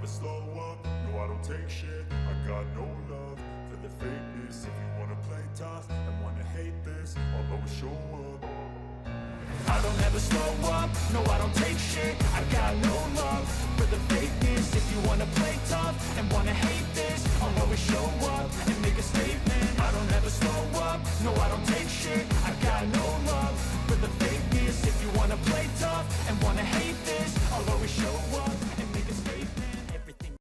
never slow up, no I don't take shit. I got no love for the fakeness. If you wanna play tough and wanna hate this, I'll always show up. I don't ever slow up, no I don't take shit. I got no love for the fakeness. If you wanna play tough and wanna hate this, I'll always show up and make a statement. I don't ever slow up, no I don't take shit. I got no love for the fakeness. If you wanna play tough and wanna hate this, I'll always show up and make a statement. Everything.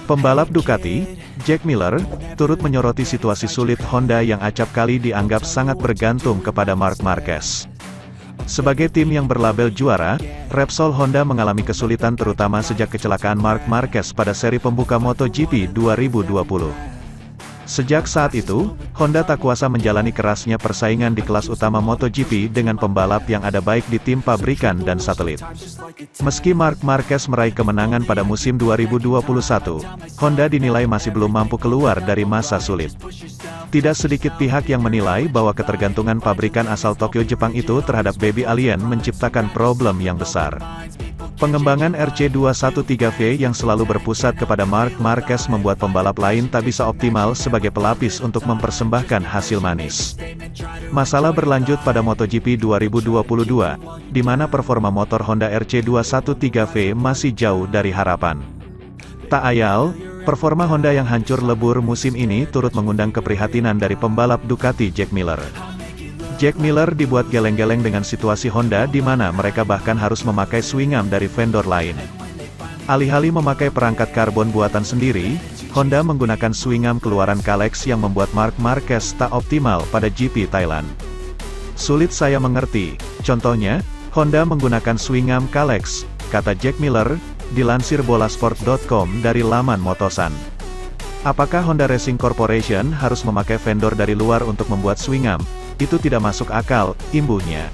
Pembalap Ducati, Jack Miller, turut menyoroti situasi sulit Honda yang acap kali dianggap sangat bergantung kepada Marc Marquez. Sebagai tim yang berlabel juara, Repsol Honda mengalami kesulitan terutama sejak kecelakaan Marc Marquez pada seri pembuka MotoGP 2020. Sejak saat itu, Honda tak kuasa menjalani kerasnya persaingan di kelas utama MotoGP dengan pembalap yang ada baik di tim pabrikan dan satelit. Meski Marc Marquez meraih kemenangan pada musim 2021, Honda dinilai masih belum mampu keluar dari masa sulit. Tidak sedikit pihak yang menilai bahwa ketergantungan pabrikan asal Tokyo Jepang itu terhadap Baby Alien menciptakan problem yang besar. Pengembangan RC213V yang selalu berpusat kepada Marc Marquez membuat pembalap lain tak bisa optimal sebagai pelapis untuk mempersembahkan hasil manis. Masalah berlanjut pada MotoGP 2022, di mana performa motor Honda RC213V masih jauh dari harapan. Tak ayal, performa Honda yang hancur lebur musim ini turut mengundang keprihatinan dari pembalap Ducati Jack Miller. Jack Miller dibuat geleng-geleng dengan situasi Honda di mana mereka bahkan harus memakai swingarm dari vendor lain. Alih-alih memakai perangkat karbon buatan sendiri, Honda menggunakan swingarm keluaran Kalex yang membuat Marc Marquez tak optimal pada GP Thailand. Sulit saya mengerti, contohnya, Honda menggunakan swingarm Kalex, kata Jack Miller, dilansir bolasport.com dari laman Motosan. Apakah Honda Racing Corporation harus memakai vendor dari luar untuk membuat swingarm? Itu tidak masuk akal, imbuhnya.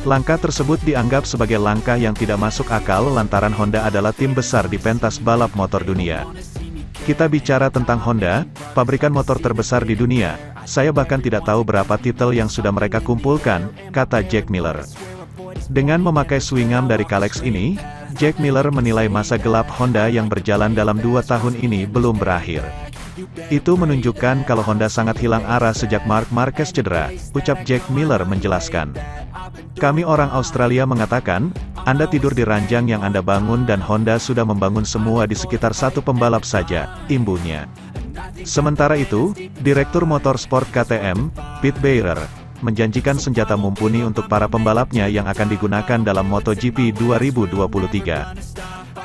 Langkah tersebut dianggap sebagai langkah yang tidak masuk akal lantaran Honda adalah tim besar di pentas balap motor dunia. Kita bicara tentang Honda, pabrikan motor terbesar di dunia, saya bahkan tidak tahu berapa titel yang sudah mereka kumpulkan, kata Jack Miller. Dengan memakai swingarm dari Kalex ini, Jack Miller menilai masa gelap Honda yang berjalan dalam 2 tahun ini belum berakhir. Itu menunjukkan kalau Honda sangat hilang arah sejak Marc Marquez cedera, ucap Jack Miller menjelaskan. Kami orang Australia mengatakan, Anda tidur di ranjang yang Anda bangun dan Honda sudah membangun semua di sekitar satu pembalap saja, imbuhnya. Sementara itu, Direktur Motorsport KTM, Pete Beirer, menjanjikan senjata mumpuni untuk para pembalapnya yang akan digunakan dalam MotoGP 2023.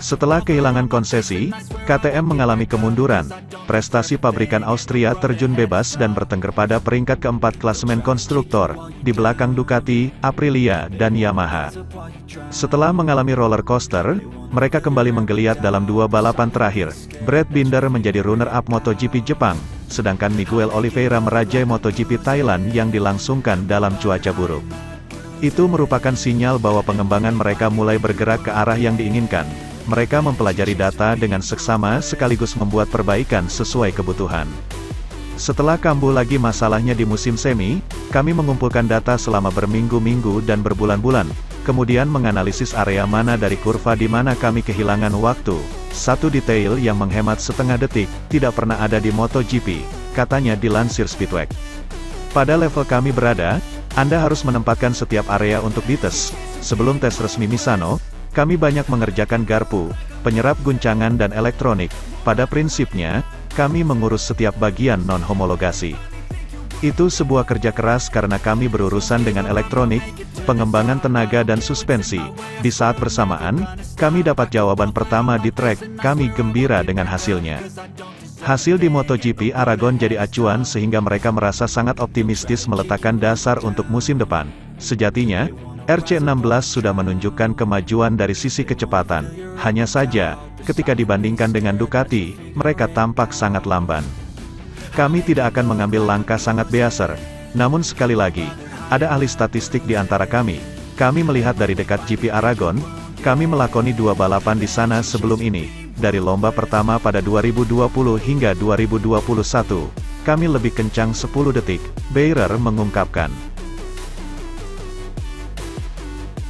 Setelah kehilangan konsesi, KTM mengalami kemunduran. Prestasi pabrikan Austria terjun bebas dan bertengger pada peringkat keempat klasemen konstruktor, di belakang Ducati, Aprilia, dan Yamaha. Setelah mengalami roller coaster, mereka kembali menggeliat dalam 2 balapan terakhir. Brad Binder menjadi runner-up MotoGP Jepang, sedangkan Miguel Oliveira merajai MotoGP Thailand yang dilangsungkan dalam cuaca buruk. Itu merupakan sinyal bahwa pengembangan mereka mulai bergerak ke arah yang diinginkan. Mereka mempelajari data dengan seksama sekaligus membuat perbaikan sesuai kebutuhan. Setelah kambuh lagi masalahnya di musim semi, kami mengumpulkan data selama berminggu-minggu dan berbulan-bulan, kemudian menganalisis area mana dari kurva di mana kami kehilangan waktu. Satu detail yang menghemat setengah detik, tidak pernah ada di MotoGP, katanya dilansir Speedway. Pada level kami berada, Anda harus menempatkan setiap area untuk dites. Sebelum tes resmi Misano, kami banyak mengerjakan garpu, penyerap guncangan dan elektronik. Pada prinsipnya, kami mengurus setiap bagian non-homologasi. Itu sebuah kerja keras karena kami berurusan dengan elektronik, pengembangan tenaga dan suspensi. Di saat bersamaan, kami dapat jawaban pertama di trek, kami gembira dengan hasilnya. Hasil di MotoGP Aragon jadi acuan sehingga mereka merasa sangat optimistis meletakkan dasar untuk musim depan. Sejatinya, RC16 sudah menunjukkan kemajuan dari sisi kecepatan. Hanya saja, ketika dibandingkan dengan Ducati, mereka tampak sangat lamban. Kami tidak akan mengambil langkah sangat beaser. Namun sekali lagi, ada ahli statistik di antara kami. Kami melihat dari dekat GP Aragon, kami melakoni 2 balapan di sana sebelum ini. Dari lomba pertama pada 2020 hingga 2021, kami lebih kencang 10 detik, Beirer mengungkapkan.